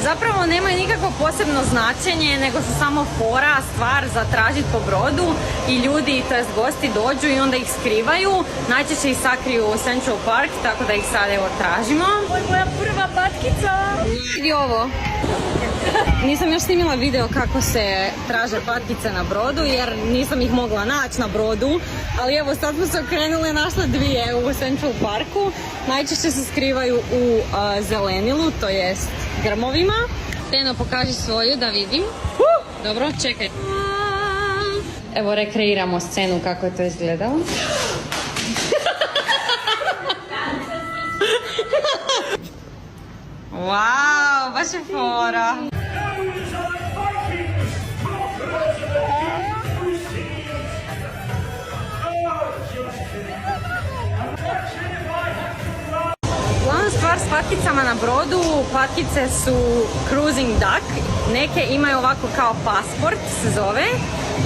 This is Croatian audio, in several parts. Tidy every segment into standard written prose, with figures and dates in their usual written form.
Zapravo nemaju nikakvo posebno značenje, nego su samo fora, stvar za tražiti po brodu i ljudi, to jest gosti, dođu i onda ih skrivaju. Najčešće ih sakriju u Central Park, tako da ih sad evo tražimo. Ovo je moja prva patkica. Vidi ovo. Nisam još snimila video kako se traže patkice na brodu, jer nisam ih mogla naći na brodu. Ali evo, sad smo se okrenuli, našla dvije u Central Parku. Najčešće se skrivaju u zelenilu, to jest grmovima. Teno, pokaži svoju da vidim. Dobro, čekaj. Evo, rekreiramo scenu kako je to izgledalo. Wow, baš je fora. Glavna stvar s patkicama na brodu, patkice su cruising duck. Neke imaju ovako kao pasport, se zove.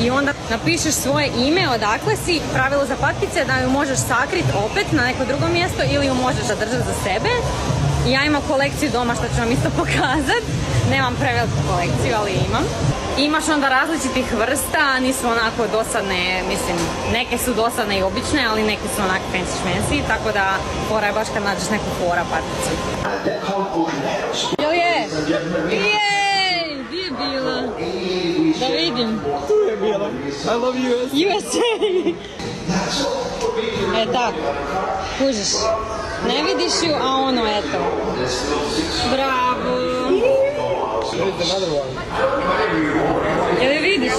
I onda napišeš svoje ime, odakle si. Pravilo za patkice da ju možeš sakriti opet na neko drugo mjesto ili ju možeš zadržati za sebe. Ja imam kolekciju doma što ću vam isto pokazati. Nemam preveliku kolekciju, ali imam. Imaš onda različitih vrsta, nisu onako dosadne, mislim, neke su dosadne i obične, ali neke su onako fancy, tako da fora je baš kad nađeš neku fora paticu. Jel je? Jej! Gdje je bila? Da vidim. Tu je bila. I love USA. USA! E tako, kužiš. Ne vidiš ju, a ono eto. Bravo! Jel je vidiš?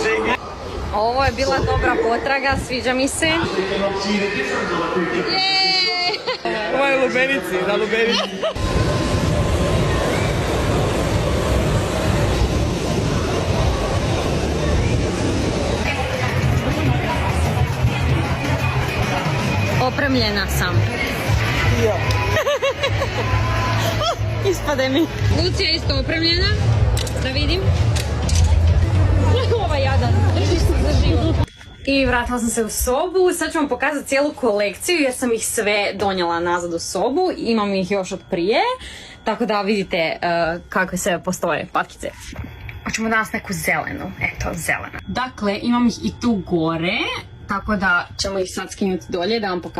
Ovo je bila dobra potraga, sviđa mi se. Jej! Ovo je lubenici, na lubenici. Opremljena sam. Ja. Ispade mi. Lucija je isto opremljena. Da vidim. Ova jadan. Držiš se za život. I vratila sam se u sobu. Sad ću vam pokazati cijelu kolekciju jer sam ih sve donijela nazad u sobu. Imam ih još od prije. Tako da vidite kakve sve postoje patkice. Hoćemo danas neku zelenu. Eto, zelena. Dakle, imam ih i tu gore. Tako da ćemo ih sad skinuti dolje da vam pokažem.